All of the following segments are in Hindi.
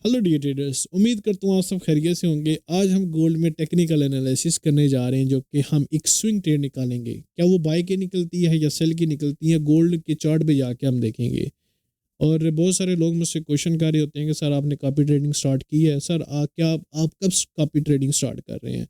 हेलो डियर ट्रेडर्स, उम्मीद करता हूँ आप सब खैरियत से होंगे। आज हम गोल्ड में टेक्निकल एनालिसिस करने जा रहे हैं, जो कि हम एक स्विंग ट्रेड निकालेंगे। क्या वो बाय की निकलती है या सेल की निकलती है, गोल्ड के चार्ट पे जाके हम देखेंगे। और बहुत सारे लोग मुझसे क्वेश्चन कर रहे होते हैं कि सर आपने कॉपी ट्रेडिंग स्टार्ट की है। सर क्या आप कब कॉपी ट्रेडिंग स्टार्ट कर रहे हैं?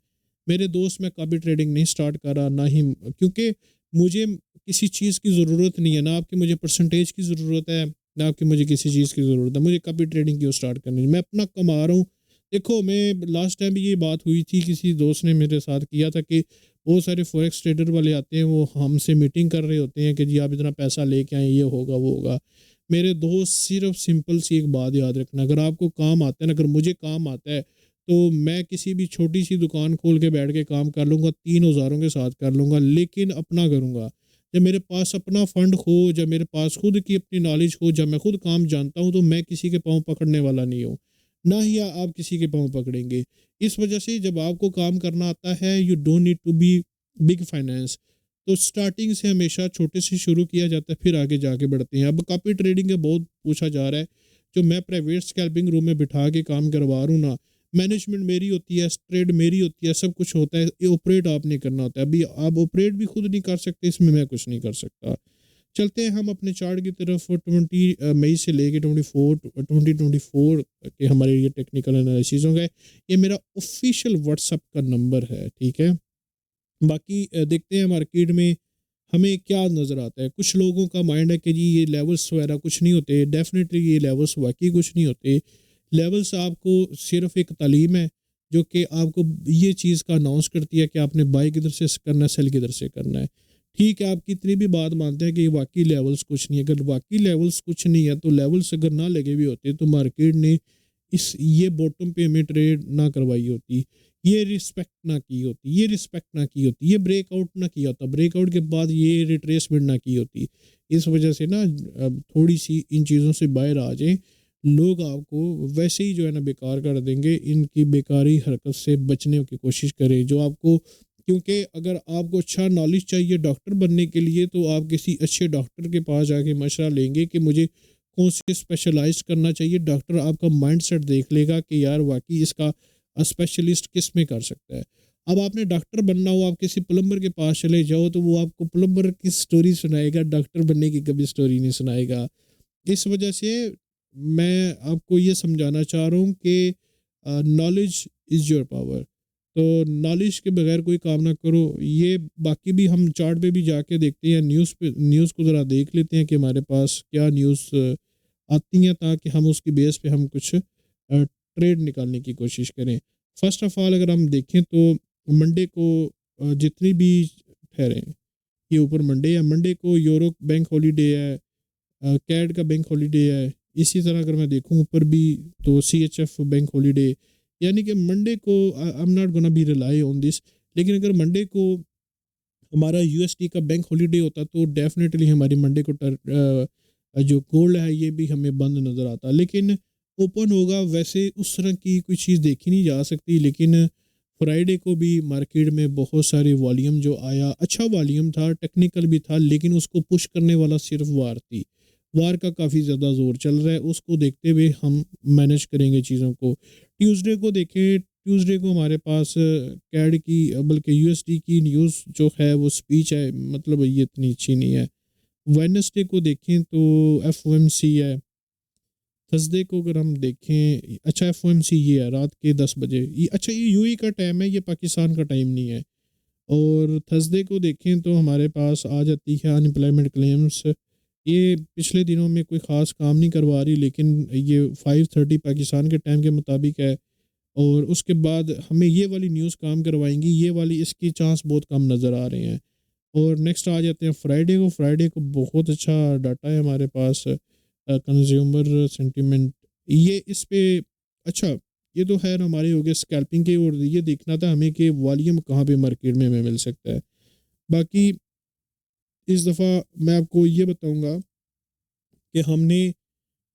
मेरे दोस्त, मैं कॉपी ट्रेडिंग नहीं स्टार्ट कर रहा, ना ही क्योंकि मुझे किसी चीज़ की ज़रूरत नहीं है। ना आपकी मुझे परसेंटेज की ज़रूरत है, ना आपकी मुझे किसी चीज़ की ज़रूरत है। मुझे कॉपी ट्रेडिंग क्यों स्टार्ट करनी है? मैं अपना कमा रहा हूँ। देखो, मैं लास्ट टाइम भी ये बात हुई थी, किसी दोस्त ने मेरे साथ किया था कि बहुत सारे फॉरेक्स ट्रेडर वाले आते हैं, वो हमसे मीटिंग कर रहे होते हैं कि जी आप इतना पैसा लेके आए, ये होगा वो होगा। मेरे दोस्त, सिर्फ सिंपल सी एक बात याद रखना, अगर आपको काम आता है ना, अगर मुझे काम आता है, तो मैं किसी भी छोटी सी दुकान खोल के बैठ के काम कर लूँगा, 3 औजारों के साथ कर लूँगा, लेकिन अपना करूँगा। जब मेरे पास अपना फंड हो, जब मेरे पास खुद की अपनी नॉलेज हो, जब मैं खुद काम जानता हूँ, तो मैं किसी के पाँव पकड़ने वाला नहीं हूँ। ना ही आप किसी के पाँव पकड़ेंगे। इस वजह से जब आपको काम करना आता है, you don't need to be big finance. तो स्टार्टिंग से हमेशा छोटे से शुरू किया जाता है, फिर आगे जाके बढ़ते हैं। अब कॉपी ट्रेडिंग का बहुत पूछा जा रहा है। जो मैं प्राइवेट स्कैल्पिंग रूम में बिठा के काम करवा रहा हूँ ना, मैनेजमेंट मेरी होती है, ट्रेड मेरी होती है, सब कुछ होता है। ये ऑपरेट आपने करना होता है। अभी आप ऑपरेट भी खुद नहीं कर सकते, इसमें मैं कुछ नहीं कर सकता। चलते हैं हम अपने चार्ट की तरफ। 20 मई से लेके 2024 के हमारे ये टेक्निकल एनालिसिस होंगे। ये मेरा ऑफिशियल व्हाट्सअप का नंबर है, ठीक है। बाकी देखते हैं मार्केट में हमें क्या नज़र आता है। कुछ लोगों का माइंड है कि जी ये लेवल्स वगैरह कुछ नहीं होते। डेफिनेटली ये लेवल्स वाकई कुछ नहीं होते। लेवल्स आपको सिर्फ एक तालीम है, जो कि आपको ये चीज़ का अनाउंस करती है कि आपने बाई किधर से करना है, सेल किधर से करना है। ठीक है, आप कितनी भी बात मानते हैं कि वाकई लेवल्स कुछ नहीं है। अगर वाकई लेवल्स कुछ नहीं है, तो लेवल्स अगर ना लगे भी होते तो मार्केट ने इस ये बॉटम पे हमें ट्रेड ना करवाई होती, ये रिस्पेक्ट ना की होती, ये रिस्पेक्ट ना की होती, ये ब्रेकआउट ना किया होता, ब्रेकआउट के बाद ये रिट्रेसमेंट ना की होती। इस वजह से ना अब थोड़ी सी इन चीज़ों से बाहर आ जाए। लोग आपको वैसे ही जो है ना बेकार कर देंगे। इनकी बेकारी हरकत से बचने की कोशिश करें। जो आपको, क्योंकि अगर आपको अच्छा नॉलेज चाहिए डॉक्टर बनने के लिए, तो आप किसी अच्छे डॉक्टर के पास जाके मशवरा लेंगे कि मुझे कौन से स्पेशलाइज करना चाहिए। डॉक्टर आपका माइंडसेट देख लेगा कि यार वाकई इसका स्पेशलिस्ट किस में कर सकता है। अब आपने डॉक्टर बनना हो, आप किसी प्लम्बर के पास चले जाओ, तो वो आपको प्लम्बर की स्टोरी सुनाएगा, डॉक्टर बनने की कभी स्टोरी नहीं सुनाएगा। इस वजह से मैं आपको ये समझाना चाह रहा हूँ कि नॉलेज इज़ योर पावर। तो नॉलेज के बगैर कोई काम ना करो। ये बाकी भी हम चार्ट पे भी जाके देखते हैं, न्यूज़ पे न्यूज़ को ज़रा देख लेते हैं कि हमारे पास क्या न्यूज़ आती हैं, ताकि हम उसकी बेस पे हम कुछ ट्रेड निकालने की कोशिश करें। फर्स्ट ऑफ ऑल अगर हम देखें तो मंडे को जितनी भी ठहरें, ये ऊपर मंडे है, मंडे को यूरो बैंक हॉलीडे है, कैड का बैंक हॉलीडे है। इसी तरह अगर मैं देखूं ऊपर भी, तो CHF बैंक हॉलीडे। यानी कि मंडे को I am not gonna be rely on this. लेकिन अगर मंडे को हमारा USD का बैंक हॉलीडे होता, तो डेफिनेटली हमारी मंडे को जो गोल्ड है ये भी हमें बंद नज़र आता, लेकिन ओपन होगा। वैसे उस तरह की कोई चीज़ देखी नहीं जा सकती। लेकिन फ्राइडे को भी मार्केट में बहुत सारे वॉल्यूम जो आया, अच्छा वॉल्यूम था, टेक्निकल भी था, लेकिन उसको पुश करने वाला सिर्फ वार थी। वार का काफ़ी ज़्यादा जोर चल रहा है, उसको देखते हुए हम मैनेज करेंगे चीज़ों को। ट्यूसडे को देखें, ट्यूसडे को हमारे पास कैड की बल्कि USD की न्यूज़ जो है वो स्पीच है, मतलब ये इतनी अच्छी नहीं है। वेडनेसडे को देखें तो FOMC है। थर्सडे को अगर हम देखें, अच्छा FOMC ये है रात के 10 बजे। ये अच्छा, ये UAE का टाइम है, ये पाकिस्तान का टाइम नहीं है। और थर्सडे को देखें तो हमारे पास आ जाती है अनएम्प्लॉयमेंट क्लेम्स। ये पिछले दिनों में कोई ख़ास काम नहीं करवा रही, लेकिन ये 5:30 पाकिस्तान के टाइम के मुताबिक है। और उसके बाद हमें ये वाली न्यूज़ काम करवाएंगी, ये वाली इसकी चांस बहुत कम नज़र आ रहे हैं। और नेक्स्ट आ जाते हैं फ्राइडे को। फ्राइडे को बहुत अच्छा डाटा है हमारे पास, कंज्यूमर सेंटीमेंट। ये इस पे अच्छा, ये तो खैर हमारे हो गए स्कैल्पिंग के। और ये देखना था हमें कि वॉल्यूम कहाँ पे मार्केट में हमें मिल सकता है। बाकी इस दफ़ा मैं आपको ये बताऊंगा कि हमने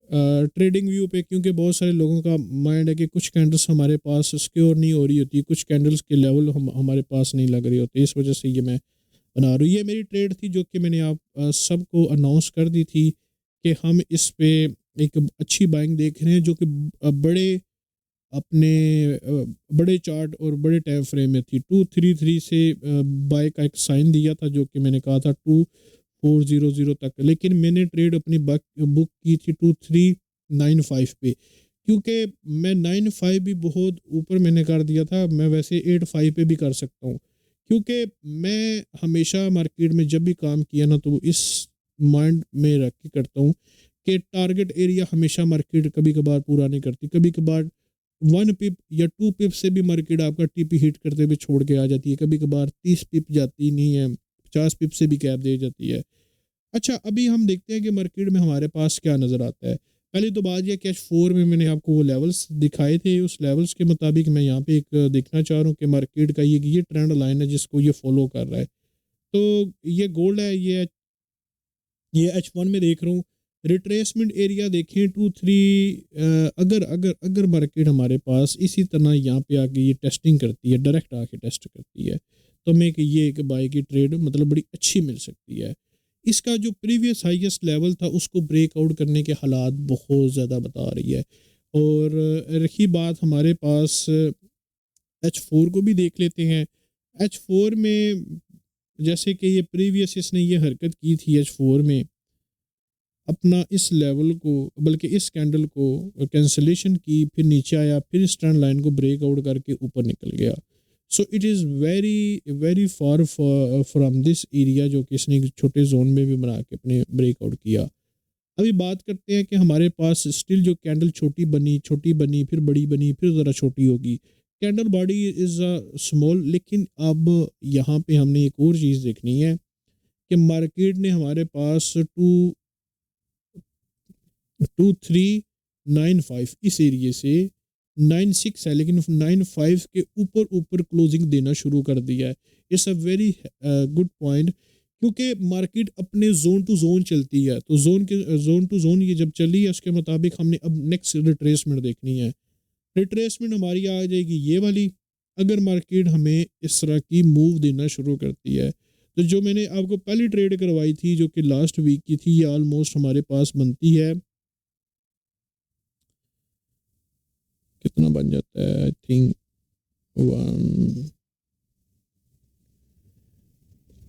ट्रेडिंग व्यू पे, क्योंकि बहुत सारे लोगों का माइंड है कि कुछ कैंडल्स हमारे पास सिक्योर नहीं हो रही होती, कुछ कैंडल्स के लेवल हमारे पास नहीं लग रहे होते। इस वजह से ये मैं बना रहा हूँ। ये मेरी ट्रेड थी, जो कि मैंने आप सबको अनाउंस कर दी थी कि हम इस पे एक अच्छी बाइंग देख रहे हैं जो कि बड़े अपने बड़े चार्ट और बड़े टाइम फ्रेम में थी। 233 से बाय का एक साइन दिया था जो कि मैंने कहा था 2400 तक, लेकिन मैंने ट्रेड अपनी बुक की थी 2395 पे, क्योंकि मैं 95 भी बहुत ऊपर मैंने कर दिया था। मैं वैसे 85 पे भी कर सकता हूँ, क्योंकि मैं हमेशा मार्केट में जब भी काम किया ना तो इस माइंड में रख के करता हूँ कि टारगेट एरिया हमेशा मार्केट कभी कभार पूरा नहीं करती। कभी कभार 1 पिप या 2 पिप से भी मार्केट आपका टीपी हिट करते हुए छोड़ के आ जाती है, कभी कभार 30 पिप जाती नहीं है, 50 पिप से भी गैप दे जाती है। अच्छा, अभी हम देखते हैं कि मार्केट में हमारे पास क्या नज़र आता है। पहले तो बात यह कि H4 में मैंने आपको वो लेवल्स दिखाए थे, उस लेवल्स के मुताबिक मैं यहाँ पे एक देखना चाह रहा हूँ कि मार्केट का ये ट्रेंड लाइन है जिसको ये फॉलो कर रहा है। तो ये गोल्ड है, ये H1 में देख रहा हूँ। रिट्रेसमेंट एरिया देखें 2 3, अगर अगर अगर मार्केट हमारे पास इसी तरह यहाँ पे आके ये टेस्टिंग करती है, डायरेक्ट आके टेस्ट करती है, तो हमें कि ये एक बाय की ट्रेड मतलब बड़ी अच्छी मिल सकती है। इसका जो प्रीवियस हाईएस्ट लेवल था उसको ब्रेकआउट करने के हालात बहुत ज़्यादा बता रही है। और रही बात हमारे पास H4 को भी देख लेते हैं। H4 में जैसे कि ये प्रीवियस इसने ये हरकत की थी H4 में, अपना इस लेवल को बल्कि इस कैंडल को कैंसलेशन की, फिर नीचे आया, फिर इस ट्रेंड लाइन को ब्रेकआउट करके ऊपर निकल गया। So it is very very far from this area जो कि इसने एक छोटे जोन में भी बना के अपने ब्रेकआउट किया। अभी बात करते हैं कि हमारे पास स्टिल जो कैंडल छोटी बनी फिर बड़ी बनी फिर ज़रा छोटी होगी, कैंडल बॉडी इज़ स्मॉल। लेकिन अब यहाँ पे हमने एक और चीज़ देखनी है कि मार्केट ने हमारे पास 2395 इस एरिए से 96 है, लेकिन 95 के ऊपर ऊपर क्लोजिंग देना शुरू कर दिया है। It's a very good point, क्योंकि मार्केट अपने जोन टू जोन चलती है, तो जोन टू जोन ये जब चली है उसके मुताबिक हमने अब नेक्स्ट रिट्रेसमेंट देखनी है। रिट्रेसमेंट हमारी आ जाएगी ये वाली, अगर मार्केट हमें इस तरह की मूव देना शुरू करती है। तो जो मैंने आपको पहली ट्रेड करवाई थी जो कि लास्ट वीक की थी, ये ऑलमोस्ट हमारे पास बनती है, कितना बन जाता है, I think one,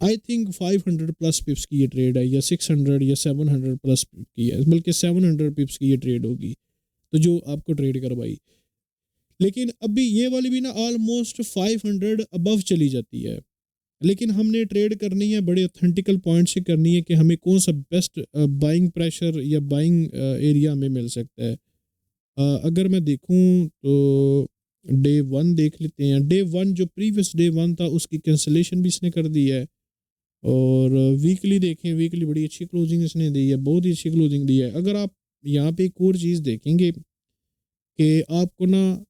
I think 500 plus पिप्स की ये ट्रेड है, या 600 या 700 प्लस की है, बल्कि 700 पिप्स की ये ट्रेड होगी तो जो आपको ट्रेड करवाई। लेकिन अभी ये वाली भी ना ऑलमोस्ट 500 अबव चली जाती है, लेकिन हमने ट्रेड करनी है बड़े ऑथेंटिकल पॉइंट से करनी है कि हमें कौन सा बेस्ट बाइंग प्रेशर या बाइंग एरिया में मिल सकता है। अगर मैं देखूं तो डे 1 देख लेते हैं। डे 1 जो प्रीवियस डे 1 था उसकी कैंसलेशन भी इसने कर दी है। और वीकली देखें, वीकली बड़ी अच्छी क्लोजिंग इसने दी है, बहुत ही अच्छी क्लोजिंग दी है। अगर आप यहाँ पे एक और चीज़ देखेंगे कि आपको ना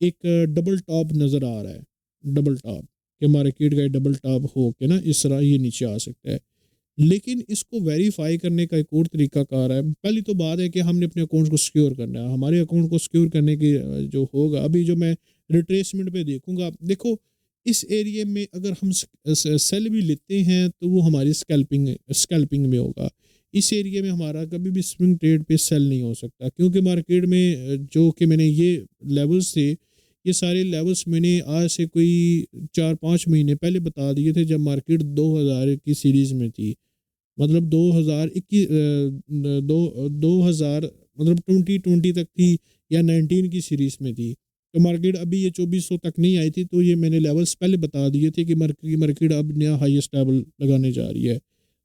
एक डबल टॉप नज़र आ रहा है, डबल टॉप कि मार्केट का डबल टॉप हो के ना इस तरह ये नीचे आ सकता है। लेकिन इसको वेरीफाई करने का एक और तरीका कार है। पहली तो बात है कि हमने अपने अकाउंट को सिक्योर करना है। हमारे अकाउंट को सिक्योर करने की जो होगा, अभी जो मैं रिट्रेसमेंट पे देखूंगा, देखो इस एरिया में अगर हम सेल भी लेते हैं तो वो हमारी स्कैल्पिंग में होगा। इस एरिया में हमारा कभी भी स्विंग ट्रेड पे सेल नहीं हो सकता, क्योंकि मार्केट में जो कि मैंने ये लेवल्स थे, ये सारे लेवल्स मैंने आज से कोई 4 5 महीने पहले बता दिए थे जब मार्केट 2000 की सीरीज़ में थी। मतलब 2021 2000 मतलब 2020 तक थी या 19 की सीरीज में थी। तो मार्केट अभी ये 2400 तक नहीं आई थी, तो ये मैंने लेवल्स पहले बता दिए थे कि मार्केट अब नया हाईएस्ट लेवल लगाने जा रही है।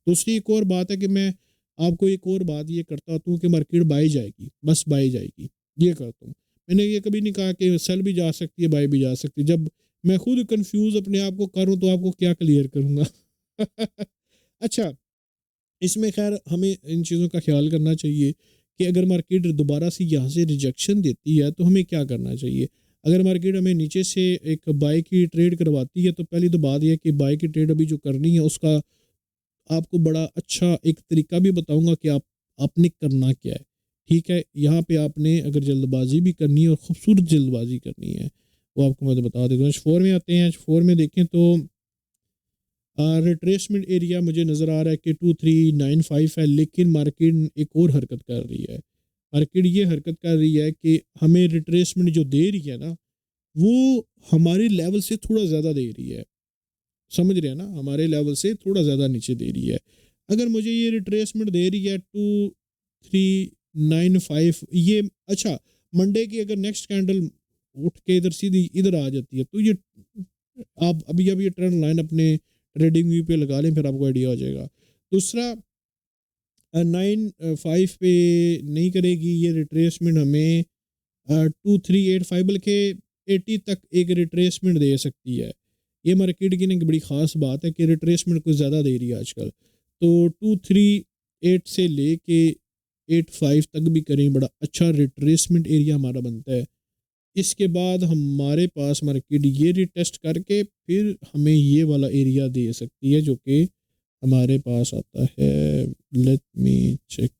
दूसरी एक और बात है कि मैं आपको एक और बात ये करता हूँ कि मार्केट बाई जाएगी, बस बाई जाएगी, ये करता हूँ। मैंने ये कभी नहीं कहा कि सेल भी जा सकती है बाई भी जा सकती है। जब मैं खुद कंफ्यूज अपने आप को करूँ तो आपको क्या क्लियर करूँगा। अच्छा, इसमें खैर हमें इन चीज़ों का ख्याल करना चाहिए कि अगर मार्केट दोबारा से यहाँ से रिजेक्शन देती है तो हमें क्या करना चाहिए। अगर मार्केट हमें नीचे से एक बाय की ट्रेड करवाती है तो पहली तो बात यह कि बाय की ट्रेड अभी जो करनी है उसका आपको बड़ा अच्छा एक तरीका भी बताऊंगा कि आपने करना क्या है। ठीक है, यहाँ पे आपने अगर जल्दबाजी भी करनी है और खूबसूरत जल्दबाजी करनी है, वो आपको मैं तो बता देता हूँ। H4 में आते हैं। H4 में देखें तो रिट्रेसमेंट एरिया मुझे नज़र आ रहा है कि 2395 है, लेकिन मार्केट एक और हरकत कर रही है। मार्केट ये हरकत कर रही है कि हमें रिट्रेसमेंट जो दे रही है ना, वो हमारे लेवल से थोड़ा ज़्यादा दे रही है। समझ रहे हैं ना, हमारे लेवल से थोड़ा ज़्यादा नीचे दे रही है। अगर मुझे ये रिट्रेसमेंट दे रही है 2395, ये अच्छा, मंडे की अगर नेक्स्ट कैंडल उठ के इधर सीधी इधर आ जाती है, तो ये आप अभी अभी ये ट्रेंड लाइन अपने ट्रेडिंग व्यू पे लगा लें, फिर आपको आइडिया हो जाएगा। दूसरा, 95 पे नहीं करेगी ये रिट्रेसमेंट, हमें 2385 बल्कि 80 तक एक रिट्रेसमेंट दे सकती है। ये मार्केट की ना एक बड़ी ख़ास बात है कि रिट्रेसमेंट कुछ ज़्यादा दे रही है आजकल। तो 238 से लेके 85 तक भी करें, बड़ा अच्छा रिट्रेसमेंट एरिया हमारा बनता है। इसके बाद हमारे पास मार्केट ये रिटेस्ट करके फिर हमें ये वाला एरिया दे सकती है, जो कि हमारे पास आता है, लेट मी चेक,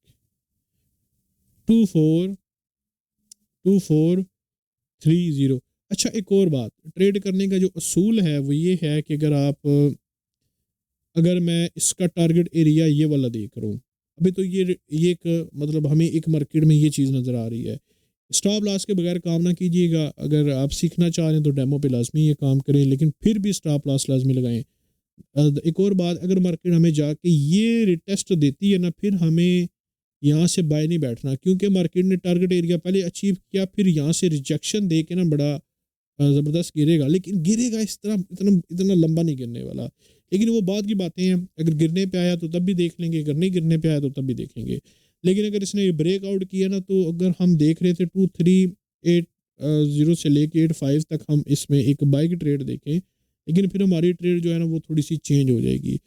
2430। अच्छा, एक और बात, ट्रेड करने का जो असूल है वो ये है कि अगर मैं इसका टारगेट एरिया ये वाला देख रहा हूँ, अभी तो ये एक मतलब हमें एक मार्केट में ये चीज़ नज़र आ रही है। स्टॉप लॉस के बगैर काम ना कीजिएगा। अगर आप सीखना चाह रहे हैं तो डेमो पे लाजमी ये काम करें, लेकिन फिर भी स्टॉप लॉस लाजमी लगाएं। एक और बात, अगर मार्केट हमें जाके ये रिटेस्ट देती है ना, फिर हमें यहाँ से बाय नहीं बैठना, क्योंकि मार्केट ने टारगेट एरिया पहले अचीव किया, फिर यहाँ से रिजेक्शन दे के ना बड़ा ज़बरदस्त गिरेगा, लेकिन गिरेगा इस तरह, इतना इतना लंबा नहीं गिरने वाला। लेकिन वो बाद की बातें हैं, अगर गिरने पे आया तो तब भी देख लेंगे, अगर नहीं गिरने पे आया तो तब भी देखेंगे। लेकिन अगर इसने ब्रेकआउट किया ना, तो अगर हम देख रहे थे 2380 से लेके 85 तक हम इसमें एक बाई की ट्रेड देखें, लेकिन फिर हमारी ट्रेड जो है ना वो थोड़ी सी चेंज हो जाएगी।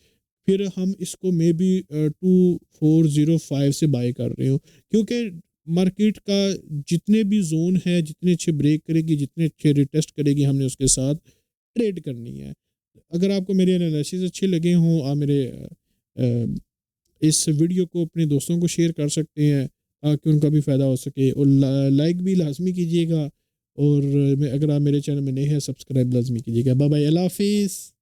फिर हम इसको मे बी 2405 से बाय कर रहे हो, क्योंकि मार्केट का जितने भी जोन है, जितने अच्छे ब्रेक करेगी, जितने अच्छे रिटेस्ट करेगी, हमने उसके साथ ट्रेड करनी है। अगर आपको मेरे एनालिसिस अच्छे लगे हों, आप मेरे इस वीडियो को अपने दोस्तों को शेयर कर सकते हैं, ताकि उनका भी फ़ायदा हो सके, और लाइक भी लाजमी कीजिएगा, और अगर आप मेरे चैनल में नए हैं, सब्सक्राइब लाजमी कीजिएगा। बाय बाय, अल्लाह हाफिज़।